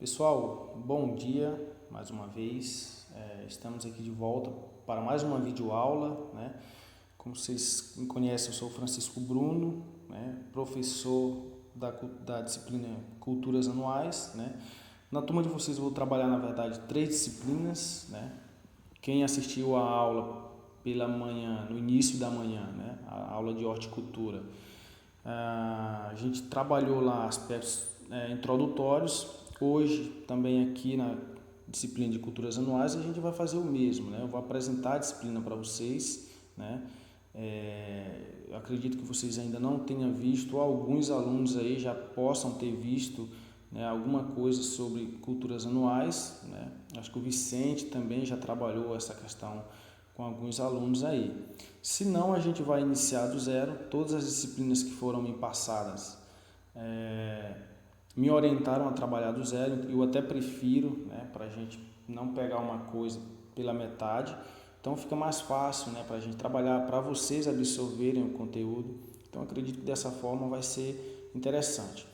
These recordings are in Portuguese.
Pessoal, bom dia mais uma vez. Estamos aqui de volta para mais uma videoaula, né? Como vocês me conhecem, eu sou Francisco Bruno, né? Professor da disciplina Culturas Anuais, né? Na turma de vocês eu vou trabalhar, na verdade, 3 disciplinas, né? Quem assistiu a aula pela manhã, no início da manhã, né? A aula de horticultura, a gente trabalhou lá aspectos introdutórios. Hoje, também aqui na disciplina de culturas anuais, a gente vai fazer o mesmo, né? Eu vou apresentar a disciplina para vocês, né? Eu acredito que vocês ainda não tenham visto, ou alguns alunos aí já possam ter visto, né, alguma coisa sobre culturas anuais, né? Acho que o Vicente também já trabalhou essa questão com alguns alunos aí. Se não, a gente vai iniciar do zero. Todas as disciplinas que foram me passadas me orientaram a trabalhar do zero. Eu até prefiro, né, para a gente não pegar uma coisa pela metade. Então fica mais fácil, né, para a gente trabalhar, para vocês absorverem o conteúdo. Então acredito que dessa forma vai ser interessante,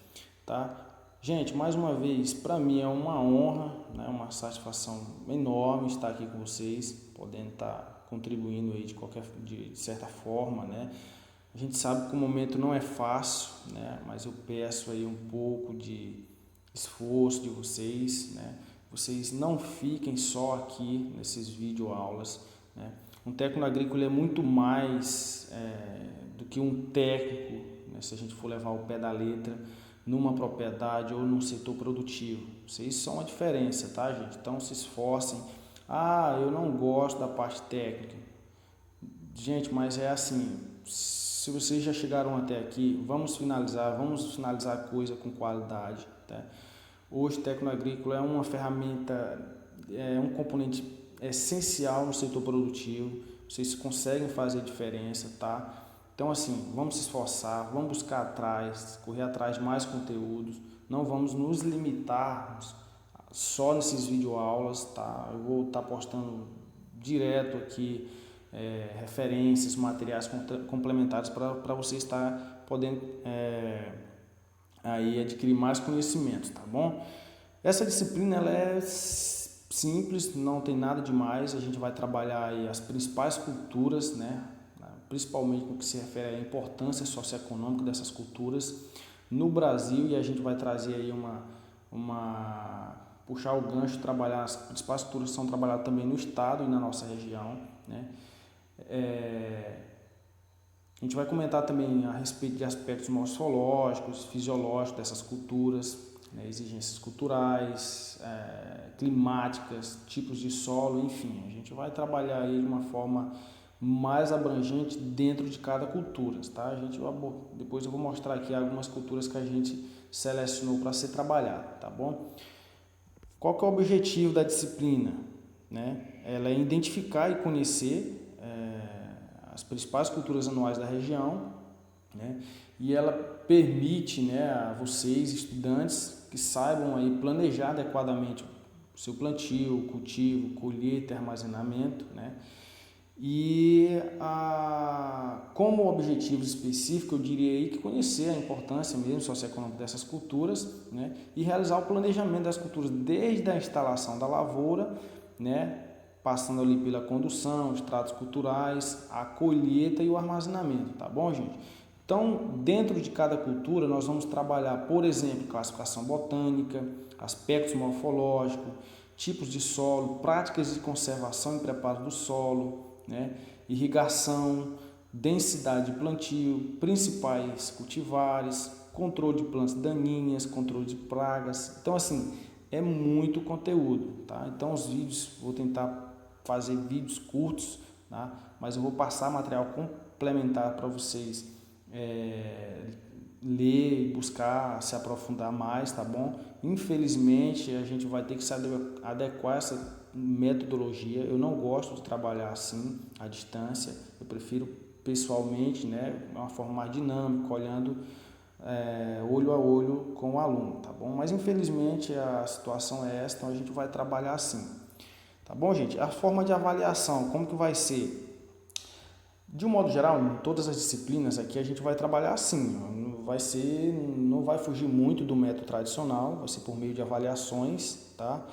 tá? Gente, mais uma vez, para mim é uma honra, né, uma satisfação enorme estar aqui com vocês, podendo estar contribuindo aí de certa forma, né? A gente sabe que o momento não é fácil, né? Mas eu peço aí um pouco de esforço de vocês, né? Vocês não fiquem só aqui nesses videoaulas, né? Um técnico agrícola é muito mais do que um técnico, né? Se a gente for levar o pé da letra numa propriedade ou num setor produtivo. Vocês são a diferença, tá, gente? Então se esforcem. Ah, eu não gosto da parte técnica. Gente, mas é assim, se vocês já chegaram até aqui, vamos finalizar a coisa com qualidade, tá? Hoje, o técnico agrícola é uma ferramenta, é um componente essencial no setor produtivo. Vocês conseguem fazer diferença, tá? Então, assim, vamos se esforçar, vamos buscar atrás, correr atrás de mais conteúdos. Não vamos nos limitar só nesses videoaulas, tá? Eu vou estar postando direto aqui referências, materiais complementares para você estar podendo aí adquirir mais conhecimentos, tá bom? Essa disciplina ela é simples, não tem nada demais. A gente vai trabalhar aí as principais culturas, né? Principalmente no que se refere à importância socioeconômica dessas culturas no Brasil, e a gente vai trazer aí puxar o gancho, trabalhar as principais culturas que são trabalhadas também no estado e na nossa região, né? A gente vai comentar também a respeito de aspectos morfológicos, fisiológicos dessas culturas, né? Exigências culturais, climáticas, tipos de solo, enfim. A gente vai trabalhar aí de uma forma mais abrangente dentro de cada cultura, tá? Depois eu vou mostrar aqui algumas culturas que a gente selecionou para ser trabalhado, tá bom? Qual que é o objetivo da disciplina, né? Ela é identificar e conhecer as principais culturas anuais da região, né? E ela permite, né, a vocês, estudantes, que saibam aí planejar adequadamente o seu plantio, cultivo, colheita e armazenamento, né? E como objetivo específico, eu diria aí que conhecer a importância mesmo socioeconômica dessas culturas, né? E realizar o planejamento das culturas desde a instalação da lavoura, né? Passando ali pela condução, os tratos culturais, a colheita e o armazenamento, tá bom, gente? Então, dentro de cada cultura, nós vamos trabalhar, por exemplo, classificação botânica, aspectos morfológicos, tipos de solo, práticas de conservação e preparo do solo, né? Irrigação, densidade de plantio, principais cultivares, controle de plantas daninhas, controle de pragas. Então, assim, é muito conteúdo, tá? Então, os vídeos, vou tentar fazer vídeos curtos, tá? Mas eu vou passar material complementar para vocês ler, buscar se aprofundar mais, tá bom? Infelizmente, a gente vai ter que se adequar a essa metodologia. Eu não gosto de trabalhar assim, à distância. Eu prefiro pessoalmente, né? Uma forma mais dinâmica, olhando olho a olho com o aluno, tá bom? Mas infelizmente a situação é essa, então a gente vai trabalhar assim, tá bom, gente? A forma de avaliação, como que vai ser? De um modo geral, em todas as disciplinas aqui a gente vai trabalhar assim, não vai fugir muito do método tradicional, vai ser por meio de avaliações, tá?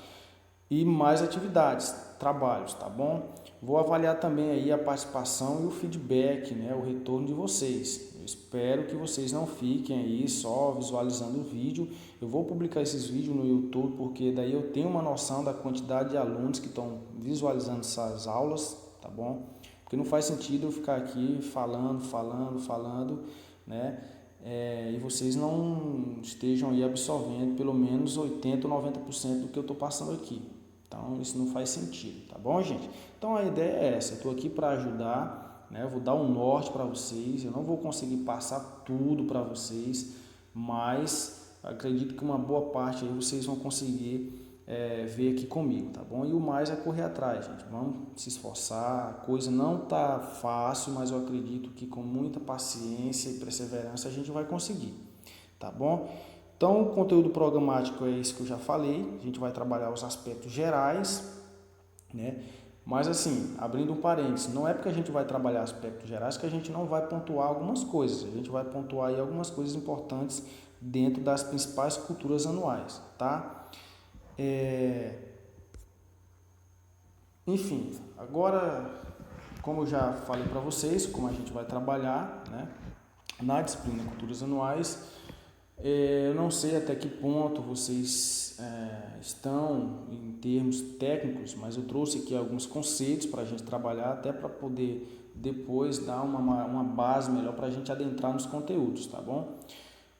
E mais atividades, trabalhos, tá bom? Vou avaliar também aí a participação e o feedback, né, o retorno de vocês. Eu espero que vocês não fiquem aí só visualizando o vídeo. Eu vou publicar esses vídeos no YouTube porque daí eu tenho uma noção da quantidade de alunos que estão visualizando essas aulas, tá bom? Porque não faz sentido eu ficar aqui falando, né? E vocês não estejam aí absorvendo pelo menos 80 ou 90% do que eu estou passando aqui. Então, isso não faz sentido, tá bom, gente? Então, a ideia é essa, eu estou aqui para ajudar, né? Eu vou dar um norte para vocês, eu não vou conseguir passar tudo para vocês, mas acredito que uma boa parte aí vocês vão conseguir ver aqui comigo, tá bom? E o mais é correr atrás, gente, vamos se esforçar, a coisa não tá fácil, mas eu acredito que com muita paciência e perseverança a gente vai conseguir, tá bom? Então, o conteúdo programático é isso que eu já falei, a gente vai trabalhar os aspectos gerais, né? Mas assim, abrindo um parênteses, não é porque a gente vai trabalhar aspectos gerais que a gente não vai pontuar algumas coisas, a gente vai pontuar aí algumas coisas importantes dentro das principais culturas anuais, tá? Enfim, agora, como eu já falei para vocês, como a gente vai trabalhar, né, na disciplina Culturas Anuais, eu não sei até que ponto vocês estão em termos técnicos, mas eu trouxe aqui alguns conceitos para a gente trabalhar, até para poder depois dar uma base melhor para a gente adentrar nos conteúdos, tá bom?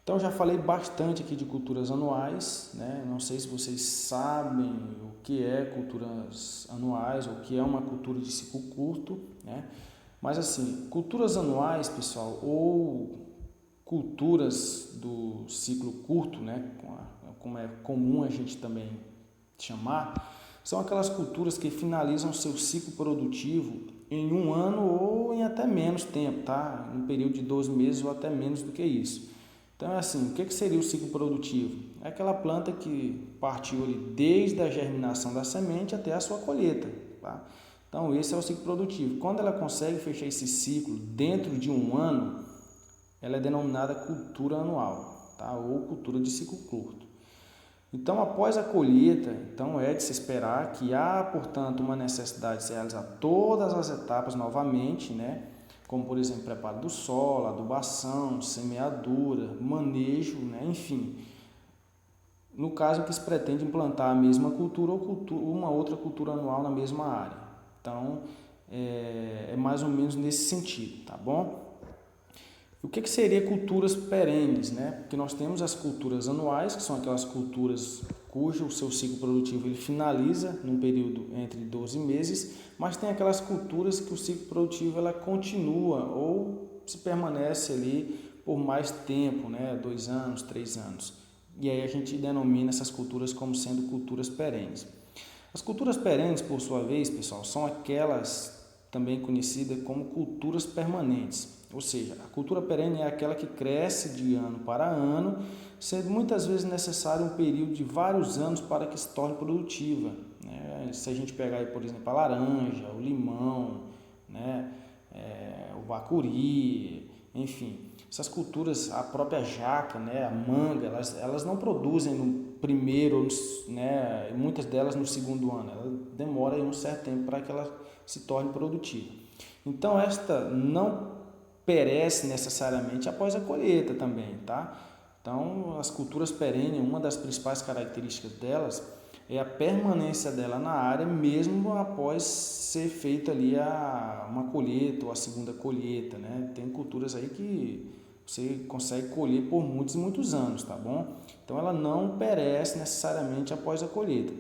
Então, já falei bastante aqui de culturas anuais, né? Não sei se vocês sabem o que é culturas anuais, ou o que é uma cultura de ciclo curto, né? Mas assim, culturas anuais, pessoal, ou culturas do ciclo curto, né? Como é comum a gente também chamar, são aquelas culturas que finalizam seu ciclo produtivo em um ano ou em até menos tempo, tá? Um período de 12 meses ou até menos do que isso. Então, é assim, o que seria o ciclo produtivo? É aquela planta que partiu ali desde a germinação da semente até a sua colheita, tá? Então, esse é o ciclo produtivo. Quando ela consegue fechar esse ciclo dentro de um ano, ela é denominada cultura anual, tá? Ou cultura de ciclo curto. Então, após a colheita, então é de se esperar que há, portanto, uma necessidade de se realizar todas as etapas novamente, né? Como, por exemplo, preparo do solo, adubação, semeadura, manejo, né? Enfim, no caso que se pretende implantar a mesma cultura ou uma outra cultura anual na mesma área. Então, é mais ou menos nesse sentido, tá bom? O que seria culturas perenes, né? Porque nós temos as culturas anuais, que são aquelas culturas cujo seu ciclo produtivo ele finaliza num período entre 12 meses, mas tem aquelas culturas que o ciclo produtivo ela continua ou se permanece ali por mais tempo, né? 2 anos, 3 anos. E aí a gente denomina essas culturas como sendo culturas perenes. As culturas perenes, por sua vez, pessoal, são aquelas também conhecidas como culturas permanentes. Ou seja, a cultura perene é aquela que cresce de ano para ano, sendo muitas vezes necessário um período de vários anos para que se torne produtiva, né? Se a gente pegar aí, por exemplo, a laranja, o limão, né? O bacuri, enfim, essas culturas, a própria jaca, né? A manga, elas não produzem no primeiro, né? Muitas delas no segundo ano, ela demora aí um certo tempo para que ela se torne produtiva. Então, esta não perece necessariamente após a colheita também, tá? Então, as culturas perenes, uma das principais características delas é a permanência dela na área mesmo após ser feita ali uma colheita ou a segunda colheita, né? Tem culturas aí que você consegue colher por muitos e muitos anos, tá bom? Então, ela não perece necessariamente após a colheita,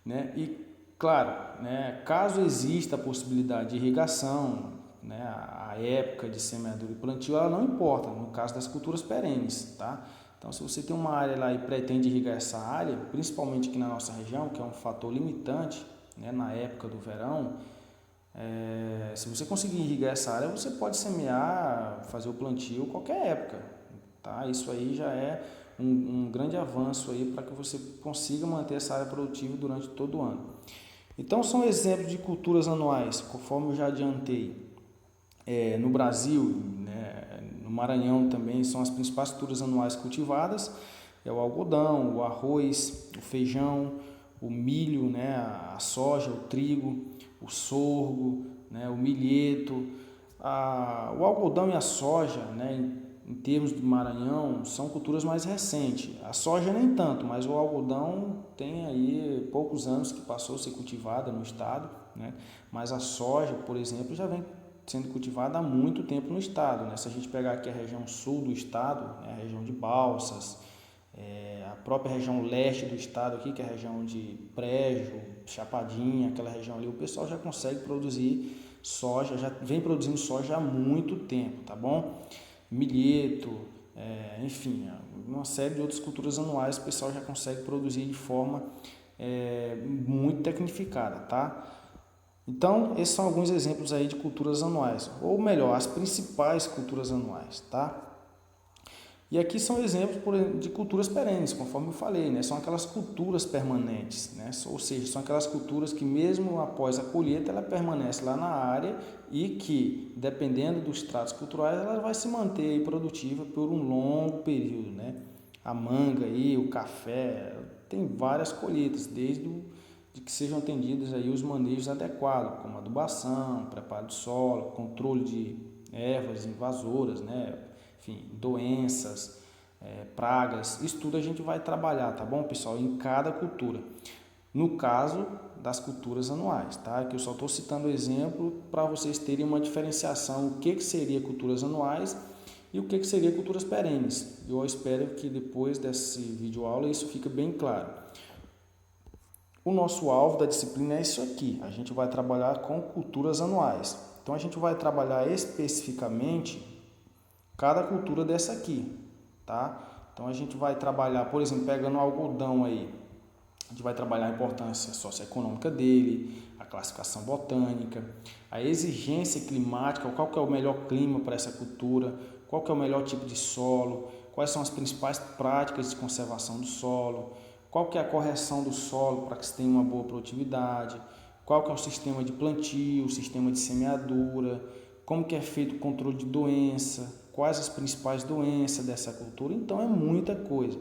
né? E, claro, né, caso exista a possibilidade de irrigação, né, a época de semeadura e plantio, ela não importa, no caso das culturas perenes, tá? Então, se você tem uma área lá e pretende irrigar essa área, principalmente aqui na nossa região, que é um fator limitante, né, na época do verão, se você conseguir irrigar essa área, você pode semear, fazer o plantio qualquer época, tá? Isso aí já é um grande avanço aí para que você consiga manter essa área produtiva durante todo o ano. Então, são exemplos de culturas anuais, conforme eu já adiantei. No Brasil, né, No Maranhão também são as principais culturas anuais cultivadas, é o algodão, o arroz, o feijão, o milho, né, a soja, o trigo, o sorgo, né, o milheto. O algodão e a soja, né, em termos de Maranhão, são culturas mais recentes. A soja nem tanto, mas o algodão tem aí poucos anos que passou a ser cultivada no estado, né? Mas a soja, por exemplo, já vem sendo cultivada há muito tempo no estado, né? Se a gente pegar aqui a região sul do estado, né, a região de Balsas, a própria região leste do estado aqui, que é a região de Brejo, Chapadinha, aquela região ali, o pessoal já consegue produzir soja, já vem produzindo soja há muito tempo, tá bom? Milheto, enfim, uma série de outras culturas anuais o pessoal já consegue produzir de forma muito tecnificada, tá? Então, esses são alguns exemplos aí de culturas anuais, ou melhor, as principais culturas anuais, tá? E aqui são exemplos de culturas perenes, conforme eu falei, né? São aquelas culturas permanentes, né? Ou seja, são aquelas culturas que mesmo após a colheita ela permanece lá na área e que, dependendo dos tratos culturais, ela vai se manter aí produtiva por um longo período, né? A manga aí, o café, tem várias colheitas, desde de que sejam atendidos aí os manejos adequados, como adubação, preparo do solo, controle de ervas invasoras, né? Enfim, doenças, pragas, isso tudo a gente vai trabalhar, tá bom, pessoal? Em cada cultura. No caso das culturas anuais, tá? Que eu só estou citando o exemplo para vocês terem uma diferenciação, o que seria culturas anuais e o que seria culturas perenes. Eu espero que depois desse vídeo aula isso fique bem claro. O nosso alvo da disciplina é isso aqui, a gente vai trabalhar com culturas anuais. Então a gente vai trabalhar especificamente cada cultura dessa aqui, tá? Então a gente vai trabalhar, por exemplo, pegando o algodão aí, a gente vai trabalhar a importância socioeconômica dele, a classificação botânica, a exigência climática, qual que é o melhor clima para essa cultura, qual que é o melhor tipo de solo, quais são as principais práticas de conservação do solo, qual que é a correção do solo para que se tenha uma boa produtividade, qual que é o sistema de plantio, o sistema de semeadura, como que é feito o controle de doença, quais as principais doenças dessa cultura. Então é muita coisa.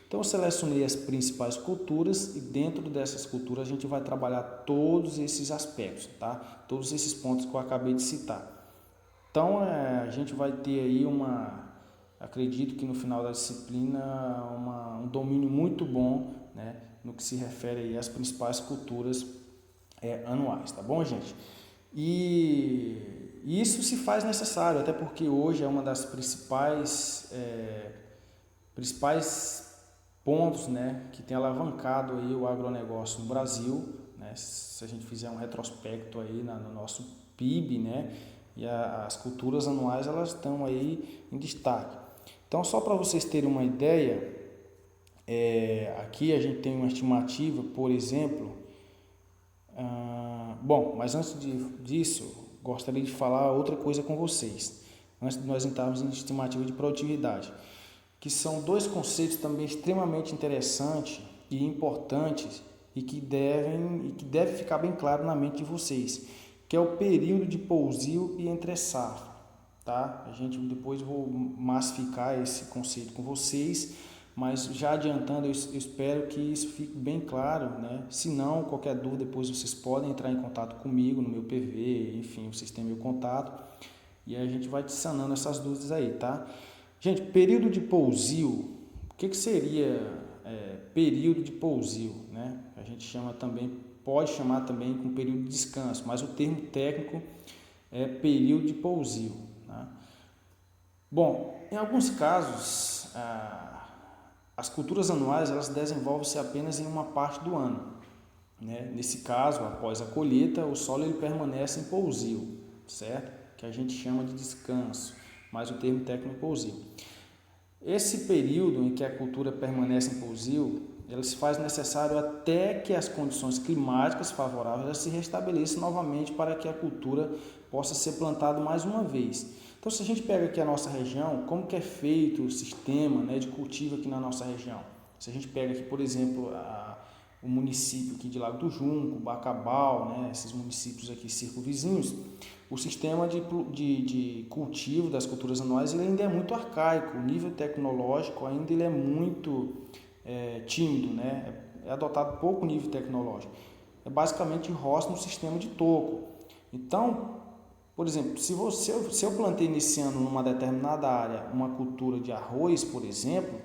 Então eu selecionei as principais culturas e dentro dessas culturas a gente vai trabalhar todos esses aspectos, tá? Todos esses pontos que eu acabei de citar. Então a gente vai ter aí acredito que no final da disciplina um domínio muito bom, né, no que se refere aí às principais culturas anuais, tá bom, gente? E isso se faz necessário, até porque hoje é uma das principais pontos, né, que tem alavancado aí o agronegócio no Brasil, né? Se a gente fizer um retrospecto aí no nosso PIB, né, e as culturas anuais elas estão aí em destaque. Então, só para vocês terem uma ideia, aqui a gente tem uma estimativa, por exemplo, bom, mas antes disso, gostaria de falar outra coisa com vocês, antes de nós entrarmos em estimativa de produtividade, que são dois conceitos também extremamente interessantes e importantes e que deve ficar bem claro na mente de vocês, que é o período de pousio e entre-safra, tá? A gente depois vou massificar esse conceito com vocês, mas já adiantando, eu espero que isso fique bem claro, né? Se não, qualquer dúvida, depois vocês podem entrar em contato comigo no meu PV, enfim, vocês têm meu contato e a gente vai te sanando essas dúvidas aí, tá? Gente, período de pousio, o que seria período de pousio, né? A gente pode chamar também com período de descanso, mas o termo técnico é período de pousio, né? Bom, em alguns casos, as culturas anuais elas desenvolvem-se apenas em uma parte do ano, né? Nesse caso, após a colheita, o solo ele permanece em pousio, certo? Que a gente chama de descanso, mas o termo técnico é pousio. Esse período em que a cultura permanece em pousio, ele se faz necessário até que as condições climáticas favoráveis se restabeleçam novamente para que a cultura possa ser plantada mais uma vez. Então, se a gente pega aqui a nossa região, como que é feito o sistema, né, de cultivo aqui na nossa região? Se a gente pega aqui, por exemplo, o município aqui de Lago do Junco, Bacabal, né, esses municípios aqui circunvizinhos, o sistema de cultivo das culturas anuais ele ainda é muito arcaico, o nível tecnológico ainda ele é muito tímido, né, é adotado pouco nível tecnológico. É basicamente roça no sistema de toco. Então, por exemplo, se eu plantei nesse ano numa determinada área uma cultura de arroz, por exemplo,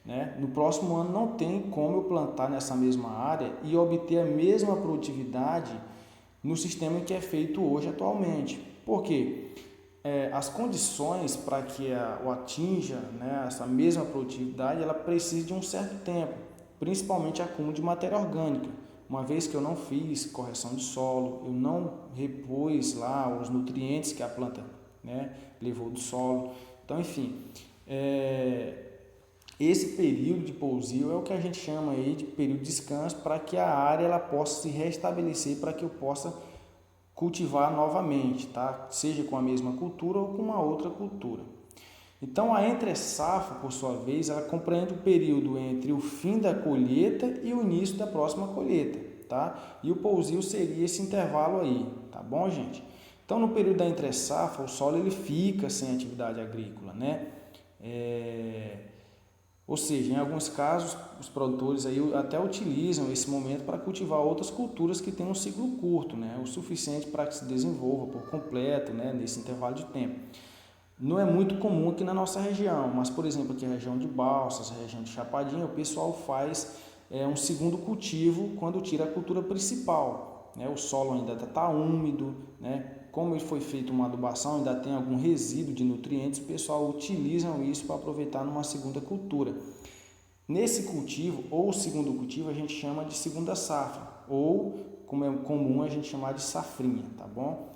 né, no próximo ano não tem como eu plantar nessa mesma área e obter a mesma produtividade no sistema que é feito hoje atualmente. Por quê? As condições para que o atinja, né, essa mesma produtividade, ela precisa de um certo tempo, principalmente acúmulo de matéria orgânica. Uma vez que eu não fiz correção de solo, eu não repus lá os nutrientes que a planta, né, levou do solo. Então, enfim, esse período de pousio é o que a gente chama aí de período de descanso para que a área ela possa se restabelecer, para que eu possa cultivar novamente, tá? Seja com a mesma cultura ou com uma outra cultura. Então a entre-safra, por sua vez, ela compreende o período entre o fim da colheita e o início da próxima colheita, tá? E o pousio seria esse intervalo aí, tá bom, gente? Então no período da entre-safra, o solo ele fica sem atividade agrícola, né? Ou seja, em alguns casos, os produtores aí até utilizam esse momento para cultivar outras culturas que têm um ciclo curto, né? O suficiente para que se desenvolva por completo, né? Nesse intervalo de tempo. Não é muito comum aqui na nossa região, mas, por exemplo, aqui na região de Balsas, região de Chapadinha, o pessoal faz um segundo cultivo quando tira a cultura principal, né? O solo ainda está úmido, né? Como ele foi feito uma adubação, ainda tem algum resíduo de nutrientes, o pessoal utiliza isso para aproveitar numa segunda cultura. Nesse cultivo, ou segundo cultivo, a gente chama de segunda safra, ou, como é comum, a gente chamar de safrinha, tá bom?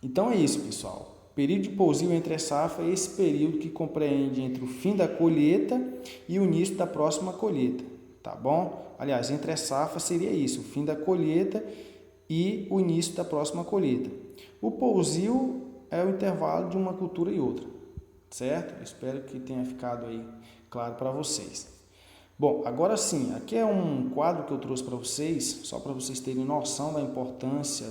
Então é isso, pessoal. Período de pousio entre safra é esse período que compreende entre o fim da colheita e o início da próxima colheita, tá bom? Aliás, entre safra seria isso, o fim da colheita e o início da próxima colheita. O pousio é o intervalo de uma cultura e outra, certo? Eu espero que tenha ficado aí claro para vocês. Bom, agora sim, aqui é um quadro que eu trouxe para vocês, só para vocês terem noção da importância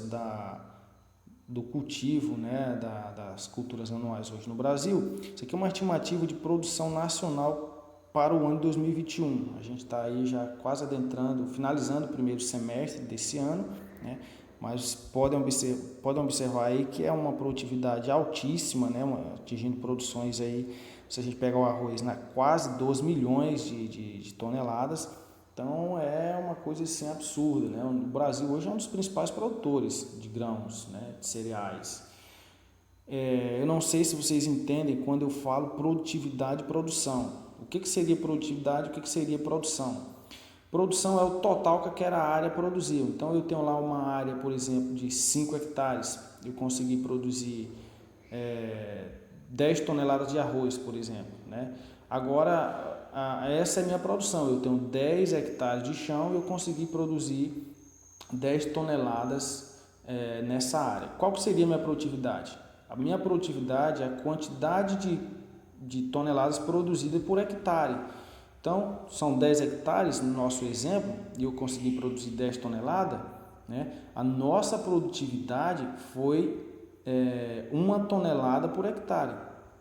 do cultivo, né, das culturas anuais hoje no Brasil. Isso aqui é uma estimativa de produção nacional para o ano de 2021. A gente está aí já quase adentrando, finalizando o primeiro semestre desse ano, né? Mas podem observar aí que é uma produtividade altíssima, né? Atingindo produções aí, se a gente pegar o arroz, quase 12 milhões de toneladas. Então é uma coisa assim absurda, né? O Brasil hoje é um dos principais produtores de grãos, né? De cereais. Eu não sei se vocês entendem quando eu falo produtividade e produção. O que seria produtividade e o que seria produção? Produção é o total que aquela área produziu. Então eu tenho lá uma área, por exemplo, de 5 hectares. Eu consegui produzir 10 toneladas de arroz, por exemplo, né? Agora, essa é a minha produção. Eu tenho 10 hectares de chão e eu consegui produzir 10 toneladas nessa área. Qual que seria a minha produtividade? A minha produtividade é a quantidade de toneladas produzidas por hectare. Então, são 10 hectares no nosso exemplo, e eu consegui produzir 10 toneladas, né? A nossa produtividade foi 1 tonelada por hectare,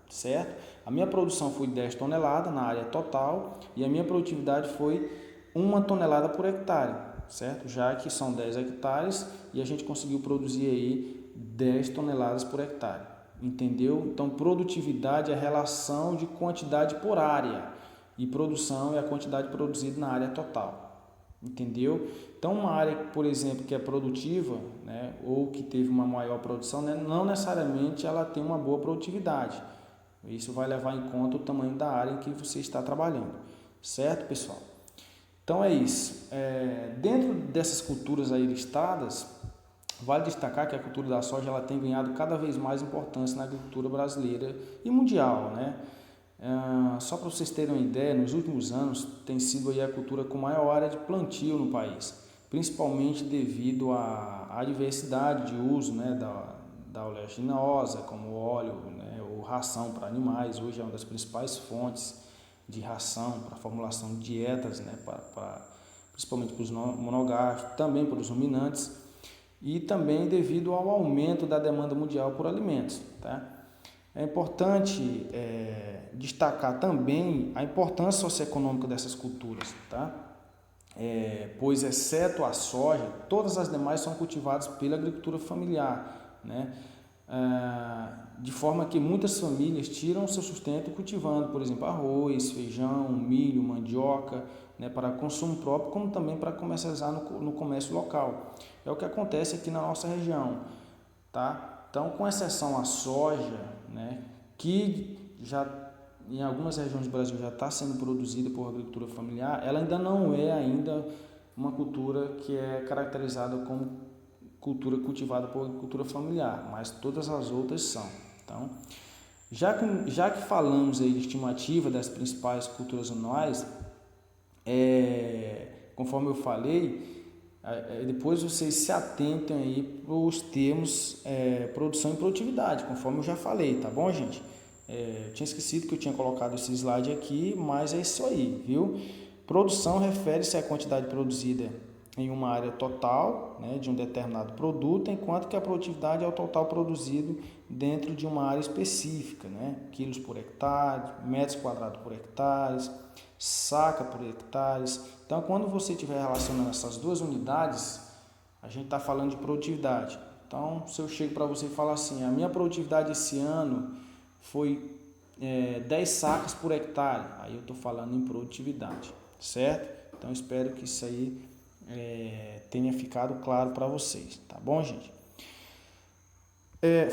certo? A minha produção foi 10 toneladas na área total e a minha produtividade foi 1 tonelada por hectare, certo? Já que são 10 hectares e a gente conseguiu produzir aí 10 toneladas por hectare, entendeu? Então, produtividade é a relação de quantidade por área. E produção é a quantidade produzida na área total, entendeu? Então, uma área, por exemplo, que é produtiva, né, ou que teve uma maior produção, né, não necessariamente ela tem uma boa produtividade. Isso vai levar em conta o tamanho da área em que você está trabalhando, certo, pessoal? Então é isso. Dentro dessas culturas aí listadas, vale destacar que a cultura da soja ela tem ganhado cada vez mais importância na agricultura brasileira e mundial, né? Só para vocês terem uma ideia, nos últimos anos tem sido aí a cultura com maior área de plantio no país, principalmente devido à diversidade de uso, né, da oleaginosa, como óleo, né, ou ração para animais. Hoje é uma das principais fontes de ração, para a formulação de dietas, né, principalmente para os monogásticos, também para os ruminantes, e também devido ao aumento da demanda mundial por alimentos. Tá? É importante destacar também a importância socioeconômica dessas culturas, tá? Pois, exceto a soja, todas as demais são cultivadas pela agricultura familiar, né? De forma que muitas famílias tiram seu sustento cultivando, por exemplo, arroz, feijão, milho, mandioca, né, para consumo próprio, como também para comercializar no comércio local. É o que acontece aqui na nossa região, tá? Então, com exceção à soja, né, que já em algumas regiões do Brasil já está sendo produzida por agricultura familiar, ela ainda não é uma cultura que é caracterizada como cultura cultivada por agricultura familiar, mas todas as outras são. Então, já que falamos aí de estimativa das principais culturas anuais, conforme eu falei, depois vocês se atentem aí para os termos produção e produtividade, conforme eu já falei, tá bom, gente? Eu tinha esquecido que eu tinha colocado esse slide aqui, mas é isso aí, viu? Produção refere-se à quantidade produzida em uma área total, né, de um determinado produto, enquanto que a produtividade é o total produzido dentro de uma área específica, né? Quilos por hectare, metros quadrados por hectare, saca por hectares. Então, quando você estiver relacionando essas duas unidades, a gente está falando de produtividade. Então, se eu chego para você e falar assim, a minha produtividade esse ano foi 10 sacas por hectare, aí eu estou falando em produtividade, certo? Então, espero que isso aí tenha ficado claro para vocês, tá bom, gente?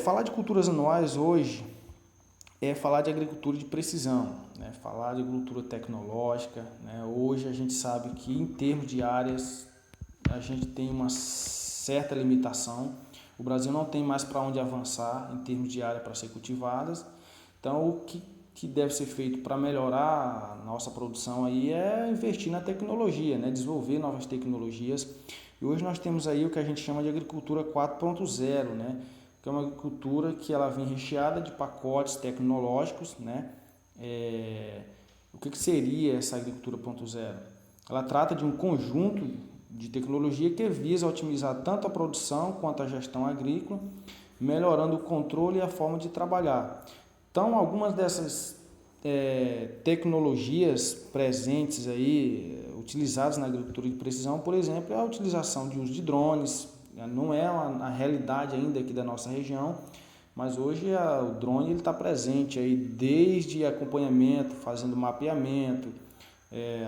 Falar de culturas anuais hoje é falar de agricultura de precisão, né? Falar de agricultura tecnológica, né? Hoje a gente sabe que em termos de áreas a gente tem uma certa limitação. O Brasil não tem mais para onde avançar em termos de área para ser cultivadas. Então, o que deve ser feito para melhorar a nossa produção aí é investir na tecnologia, né? Desenvolver novas tecnologias. E hoje nós temos aí o que a gente chama de agricultura 4.0, né? Que é uma agricultura que ela vem recheada de pacotes tecnológicos, né? O que seria essa agricultura 4.0? Ela trata de um conjunto de tecnologia que visa otimizar tanto a produção quanto a gestão agrícola, melhorando o controle e a forma de trabalhar. Então, algumas dessas tecnologias presentes aí, utilizadas na agricultura de precisão, por exemplo, é a utilização de uso de drones. Não é a realidade ainda aqui da nossa região, mas hoje o drone está presente aí desde acompanhamento, fazendo mapeamento,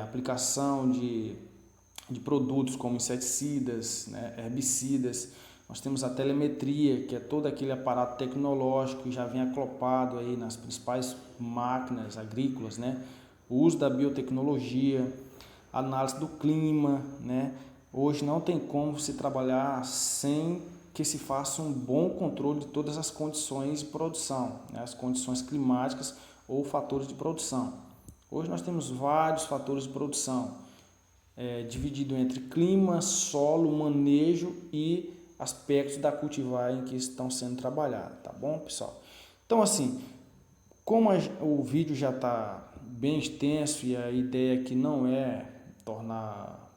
aplicação de produtos como inseticidas, né, herbicidas. Nós temos a telemetria, que é todo aquele aparato tecnológico que já vem acoplado aí nas principais máquinas agrícolas, né? O uso da biotecnologia, análise do clima, né? Hoje não tem como se trabalhar sem que se faça um bom controle de todas as condições de produção, né? As condições climáticas ou fatores de produção. Hoje nós temos vários fatores de produção, dividido entre clima, solo, manejo e aspectos da cultivar em que estão sendo trabalhados, tá bom, pessoal? Então, assim, como o vídeo já está bem extenso e a ideia aqui não é tornar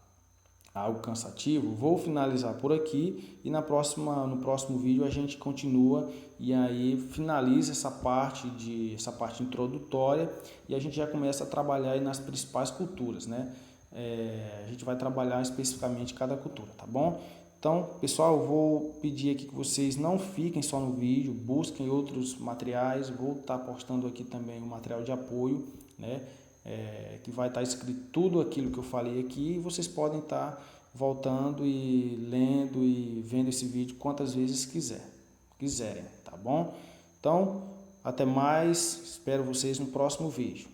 algo cansativo, vou finalizar por aqui e no próximo vídeo a gente continua e aí finaliza essa parte introdutória e a gente já começa a trabalhar aí nas principais culturas, né? A gente vai trabalhar especificamente cada cultura, tá bom? Então, pessoal, eu vou pedir aqui que vocês não fiquem só no vídeo, busquem outros materiais, vou estar postando aqui também um material de apoio, né? Que vai estar escrito tudo aquilo que eu falei aqui e vocês podem estar voltando e lendo e vendo esse vídeo quantas vezes quiserem, tá bom? Então, até mais, espero vocês no próximo vídeo.